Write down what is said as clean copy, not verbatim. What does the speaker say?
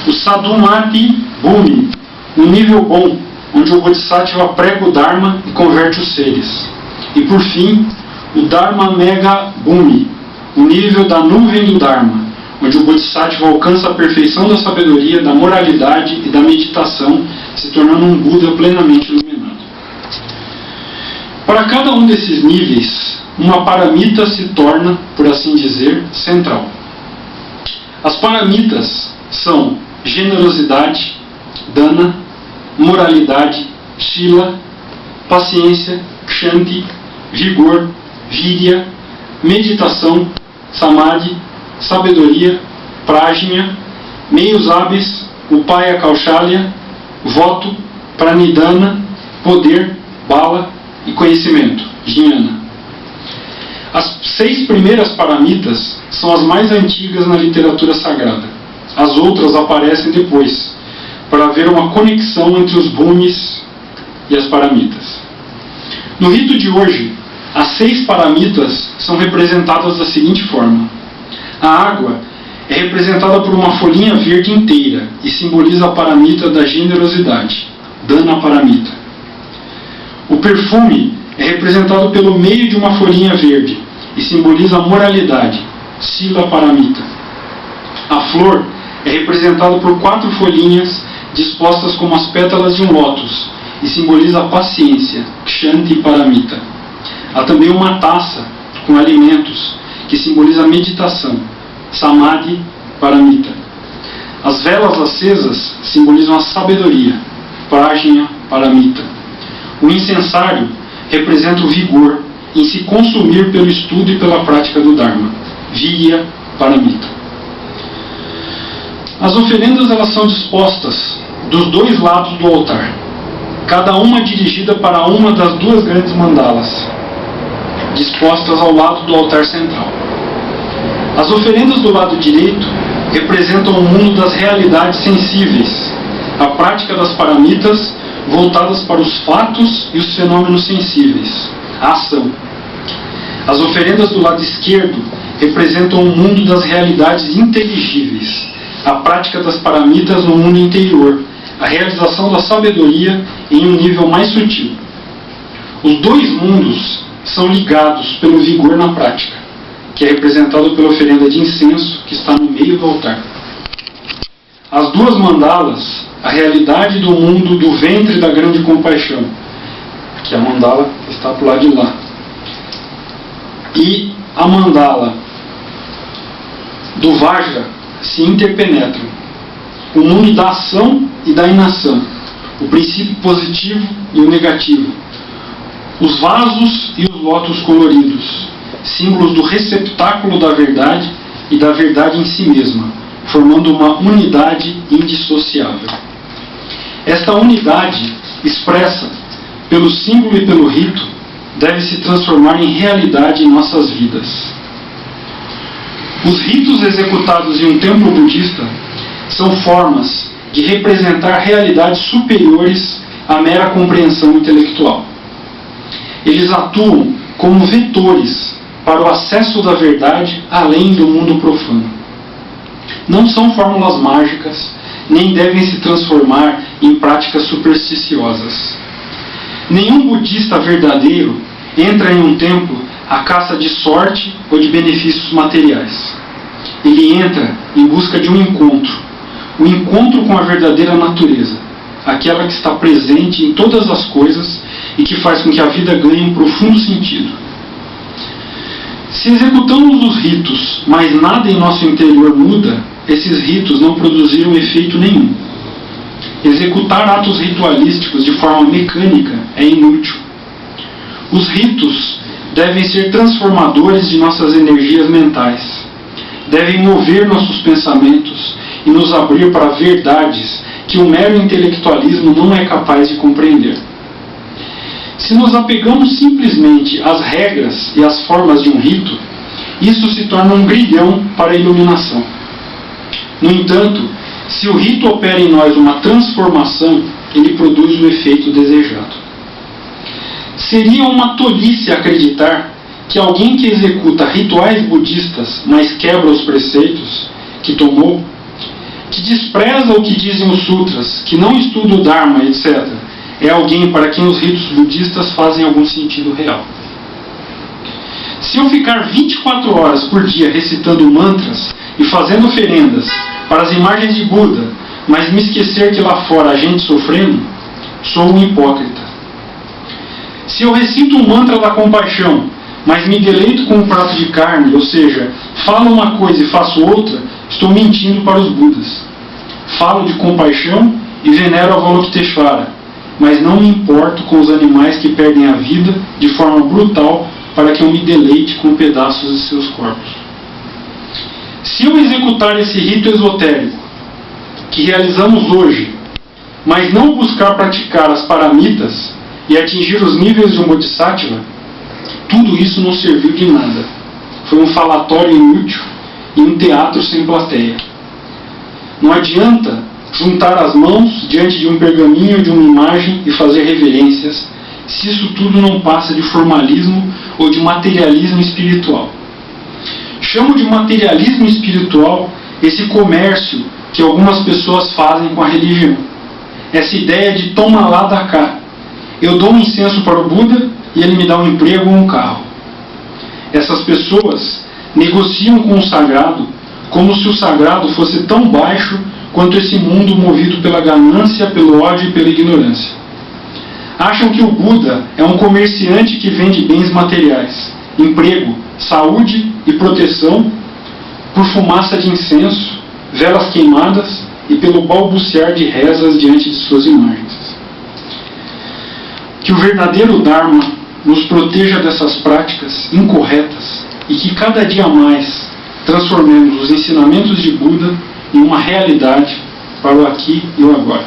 o Sadhumati Bhumi, um nível bom, onde o Bodhisattva prega o Dharma e converte os seres. E por fim, o Dharma Mega Bhumi, o nível da nuvem do Dharma, onde o Bodhisattva alcança a perfeição da sabedoria, da moralidade e da meditação, se tornando um Buda plenamente iluminado. Para cada um desses níveis, uma paramita se torna, por assim dizer, central. As paramitas são generosidade, dana, moralidade, shila, paciência, kshanti, vigor, virya, meditação, samadhi, sabedoria, prajna, meios hábeis, upaya kaushalya, voto, pranidhana, poder, bala e conhecimento, jnana. As 6 primeiras paramitas são as mais antigas na literatura sagrada. As outras aparecem depois, para haver uma conexão entre os bhumis e as paramitas. No rito de hoje, as 6 paramitas são representadas da seguinte forma. A água é representada por uma folhinha verde inteira e simboliza a paramita da generosidade, dana paramita. O perfume é representado pelo meio de uma folhinha verde e simboliza a moralidade, sila paramita. A flor é representada por 4 folhinhas dispostas como as pétalas de um lótus e simboliza a paciência, kshanti paramita. Há também uma taça com alimentos que simboliza a meditação, samadhi paramita. As velas acesas simbolizam a sabedoria, prajna paramita. O incensário representa o vigor em se consumir pelo estudo e pela prática do Dharma, virya paramita. As oferendas elas são dispostas dos 2 lados do altar, cada uma dirigida para uma das 2 grandes mandalas, dispostas ao lado do altar central. As oferendas do lado direito representam o mundo das realidades sensíveis, a prática das paramitas voltadas para os fatos e os fenômenos sensíveis, a ação. As oferendas do lado esquerdo representam o mundo das realidades inteligíveis, a prática das paramitas no mundo interior, a realização da sabedoria em um nível mais sutil. Os 2 mundos são ligados pelo vigor na prática, que é representado pela oferenda de incenso que está no meio do altar. As 2 mandalas, a realidade do mundo do ventre da grande compaixão, que é a mandala que está para o lado de lá, e a mandala do Vajra se interpenetram. O mundo da ação e da inação, o princípio positivo e o negativo, os vasos e os lótus coloridos, símbolos do receptáculo da verdade e da verdade em si mesma, formando uma unidade indissociável. Esta unidade, expressa pelo símbolo e pelo rito, deve se transformar em realidade em nossas vidas. Os ritos executados em um templo budista são formas de representar realidades superiores à mera compreensão intelectual. Eles atuam como vetores para o acesso da verdade além do mundo profano. Não são fórmulas mágicas, nem devem se transformar em práticas supersticiosas. Nenhum budista verdadeiro entra em um templo à caça de sorte ou de benefícios materiais. Ele entra em busca de um encontro, o encontro com a verdadeira natureza, aquela que está presente em todas as coisas e que faz com que a vida ganhe um profundo sentido. Se executamos os ritos, mas nada em nosso interior muda, esses ritos não produziram efeito nenhum. Executar atos ritualísticos de forma mecânica é inútil. Os ritos devem ser transformadores de nossas energias mentais. Devem mover nossos pensamentos e nos abrir para verdades que o mero intelectualismo não é capaz de compreender. Se nos apegamos simplesmente às regras e às formas de um rito, isso se torna um grilhão para a iluminação. No entanto, se o rito opera em nós uma transformação, ele produz o efeito desejado. Seria uma tolice acreditar que alguém que executa rituais budistas, mas quebra os preceitos que tomou, Que despreza o que dizem os sutras, que não estuda o Dharma, etc., é alguém para quem os ritos budistas fazem algum sentido real. Se eu ficar 24 horas por dia recitando mantras e fazendo oferendas para as imagens de Buda, mas me esquecer que lá fora há gente sofrendo, sou um hipócrita. Se eu recito um mantra da compaixão, mas me deleito com um prato de carne, ou seja, falo uma coisa e faço outra, estou mentindo para os Budas. Falo de compaixão e venero Avalokiteshvara, mas não me importo com os animais que perdem a vida de forma brutal para que eu me deleite com pedaços de seus corpos. Se eu executar esse rito esotérico que realizamos hoje, mas não buscar praticar as paramitas e atingir os níveis de um Bodhisattva, tudo isso não serviu de nada. Foi um falatório inútil e um teatro sem plateia. Não adianta juntar as mãos diante de um pergaminho ou de uma imagem e fazer reverências, se isso tudo não passa de formalismo ou de materialismo espiritual. Chamo de materialismo espiritual esse comércio que algumas pessoas fazem com a religião. Essa ideia de toma lá, dá cá. Eu dou um incenso para o Buda e ele me dá um emprego ou um carro. Essas pessoas negociam com o sagrado como se o sagrado fosse tão baixo quanto esse mundo movido pela ganância, pelo ódio e pela ignorância. Acham que o Buda é um comerciante que vende bens materiais, emprego, saúde e proteção por fumaça de incenso, velas queimadas e pelo balbuciar de rezas diante de suas imagens. Que o verdadeiro Dharma nos proteja dessas práticas incorretas e que cada dia mais transformemos os ensinamentos de Buda em uma realidade para o aqui e o agora.